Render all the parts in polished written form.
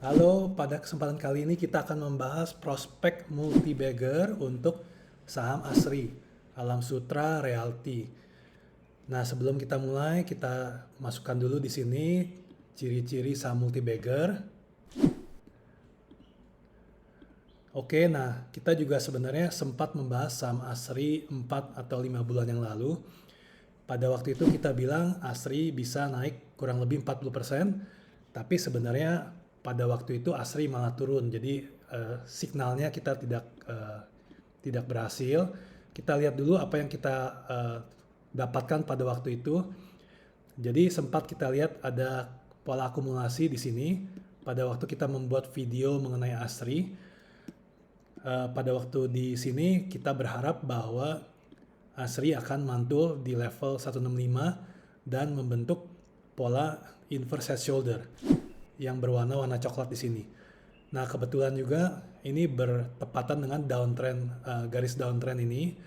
Halo, pada kesempatan kali ini kita akan membahas prospek multi-bagger untuk saham ASRI, Alam Sutra Realty. Nah, sebelum kita mulai, kita masukkan dulu di sini ciri-ciri saham multi-bagger. Oke, nah kita juga sebenarnya sempat membahas saham ASRI 4 atau 5 bulan yang lalu. Pada waktu itu kita bilang ASRI bisa naik kurang lebih 40%, tapi sebenarnya pada waktu itu ASRI malah turun. Jadi signalnya kita tidak berhasil. Kita lihat dulu apa yang kita dapatkan pada waktu itu. Jadi sempat kita lihat ada pola akumulasi di sini pada waktu kita membuat video mengenai ASRI. Pada waktu di sini kita berharap bahwa ASRI akan mantul di level 165 dan membentuk pola inverse head shoulder yang berwarna coklat di sini. Nah, kebetulan juga ini bertepatan dengan downtrend, garis downtrend ini.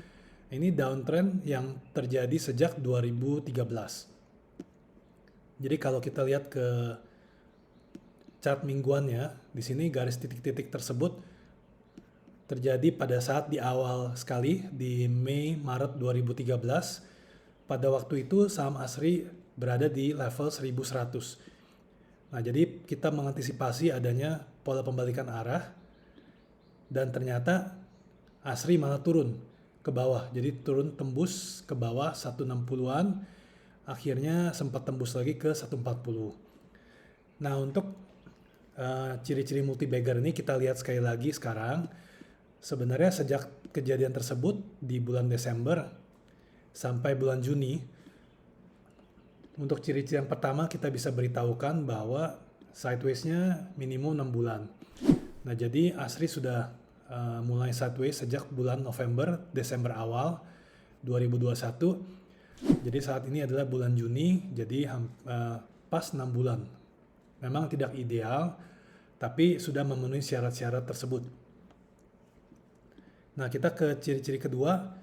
Ini downtrend yang terjadi sejak 2013. Jadi kalau kita lihat ke chart mingguannya, di sini garis titik-titik tersebut terjadi pada saat di awal sekali di Mei Maret 2013. Pada waktu itu saham ASRI berada di level 1100. Nah, jadi kita mengantisipasi adanya pola pembalikan arah dan ternyata ASRI malah turun ke bawah. Jadi turun tembus ke bawah 160-an, akhirnya sempat tembus lagi ke 140. Nah, untuk ciri-ciri multi-bagger ini kita lihat sekali lagi sekarang. Sebenarnya sejak kejadian tersebut di bulan Desember sampai bulan Juni, untuk ciri-ciri yang pertama kita bisa beritahukan bahwa sideways-nya minimum 6 bulan. Nah, jadi ASRI sudah mulai sideways sejak bulan November, Desember awal 2021. Jadi saat ini adalah bulan Juni, jadi pas 6 bulan. Memang tidak ideal, tapi sudah memenuhi syarat-syarat tersebut. Nah, kita ke ciri-ciri kedua.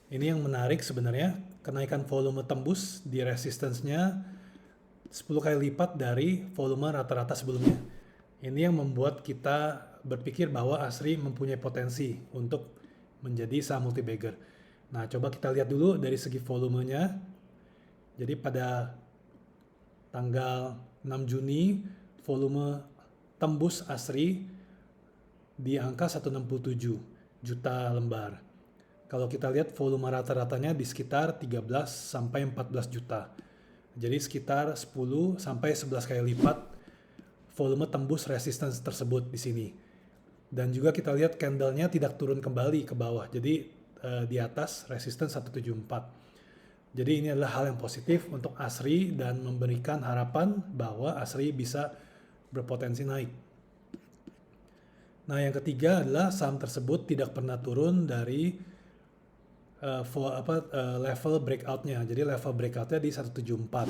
Ini yang menarik sebenarnya, kenaikan volume tembus di resistance-nya 10 kali lipat dari volume rata-rata sebelumnya. Ini yang membuat kita berpikir bahwa ASRI mempunyai potensi untuk menjadi saham multi-bagger. Nah, coba kita lihat dulu dari segi volumenya. Jadi pada tanggal 6 Juni, volume tembus ASRI di angka 167 juta lembar. Kalau kita lihat volume rata-ratanya di sekitar 13 sampai 14 juta. Jadi sekitar 10 sampai 11 kali lipat volume tembus resistance tersebut di sini. Dan juga kita lihat candle-nya tidak turun kembali ke bawah. Jadi di atas resistance 174. Jadi ini adalah hal yang positif untuk ASRI dan memberikan harapan bahwa ASRI bisa berpotensi naik. Nah, yang ketiga adalah saham tersebut tidak pernah turun dari level breakout-nya. Jadi level breakout-nya di 174.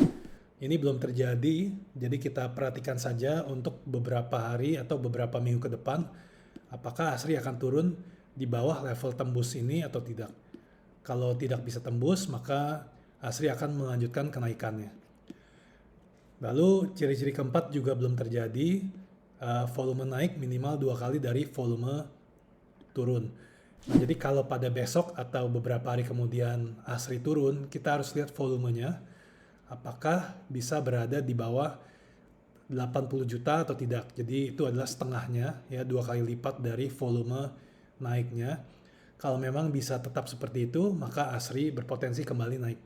Ini belum terjadi, jadi kita perhatikan saja untuk beberapa hari atau beberapa minggu ke depan apakah ASRI akan turun di bawah level tembus ini atau tidak. Kalau tidak bisa tembus, maka ASRI akan melanjutkan kenaikannya. Lalu ciri-ciri keempat juga belum terjadi, volume naik minimal 2 kali dari volume turun. Nah, jadi kalau pada besok atau beberapa hari kemudian ASRI turun, kita harus lihat volumenya. Apakah bisa berada di bawah 80 juta atau tidak. Jadi itu adalah setengahnya, ya 2 kali lipat dari volume naiknya. Kalau memang bisa tetap seperti itu, maka ASRI berpotensi kembali naik.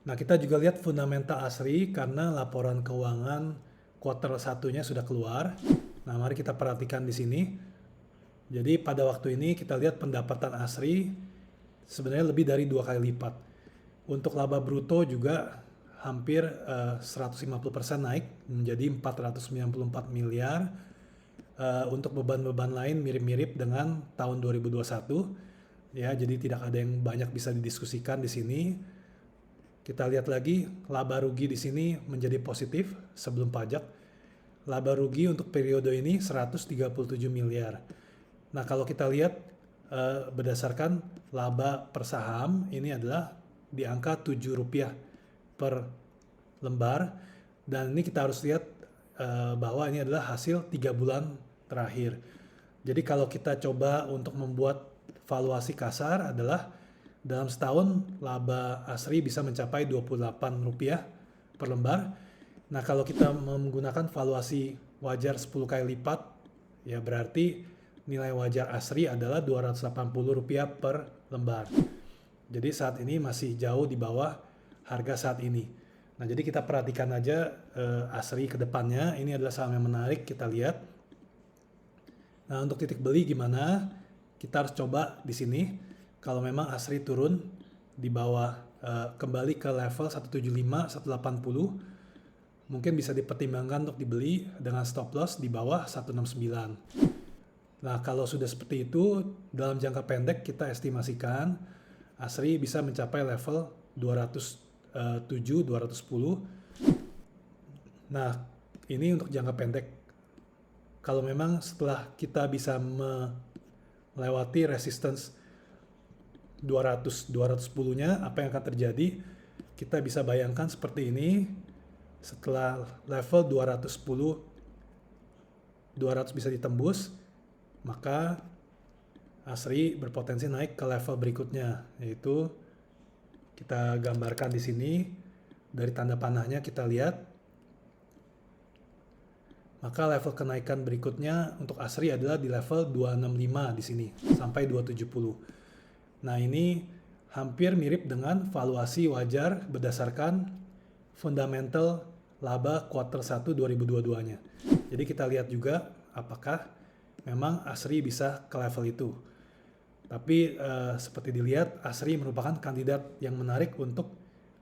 Nah, kita juga lihat fundamental ASRI karena laporan keuangan kuartal 1-nya sudah keluar. Nah, mari kita perhatikan di sini. Jadi pada waktu ini kita lihat pendapatan ASRI sebenarnya lebih dari 2 kali lipat. Untuk laba bruto juga hampir 150% naik menjadi 494 miliar. Untuk beban-beban lain mirip-mirip dengan tahun 2021. Ya, jadi tidak ada yang banyak bisa didiskusikan di sini. Kita lihat lagi laba rugi di sini menjadi positif sebelum pajak. Laba rugi untuk periode ini 137 miliar. Nah, kalau kita lihat berdasarkan laba per saham, ini adalah di angka Rp7 per lembar. Dan ini kita harus lihat bahwa ini adalah hasil 3 bulan terakhir. Jadi kalau kita coba untuk membuat valuasi kasar adalah dalam setahun laba ASRI bisa mencapai Rp28 per lembar. Nah kalau kita menggunakan valuasi wajar 10 kali lipat, ya berarti nilai wajar ASRI adalah Rp280 per lembar. Jadi saat ini masih jauh di bawah harga saat ini. Nah jadi kita perhatikan aja ASRI ke depannya. Ini adalah saham yang menarik, kita lihat. Nah untuk titik beli gimana? Kita harus coba di sini. Kalau memang ASRI turun di bawah kembali ke level 175, 180, mungkin bisa dipertimbangkan untuk dibeli dengan stop loss di bawah 169. Nah kalau sudah seperti itu, dalam jangka pendek kita estimasikan ASRI bisa mencapai level 207, 210. Nah ini untuk jangka pendek. Kalau memang setelah kita bisa melewati resistance 200, 210-nya, apa yang akan terjadi? Kita bisa bayangkan seperti ini. Setelah level 210, 200 bisa ditembus, maka ASRI berpotensi naik ke level berikutnya, yaitu kita gambarkan di sini. Dari tanda panahnya kita lihat. Maka level kenaikan berikutnya untuk ASRI adalah di level 265 di sini sampai 270. Nah, ini hampir mirip dengan valuasi wajar berdasarkan fundamental laba kuartal 1 2022-nya. Jadi kita lihat juga apakah memang ASRI bisa ke level itu. Tapi seperti dilihat, ASRI merupakan kandidat yang menarik untuk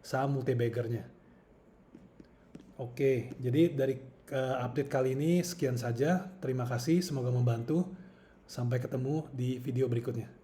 saham multi-baggernya. Oke, jadi dari update kali ini sekian saja. Terima kasih, semoga membantu. Sampai ketemu di video berikutnya.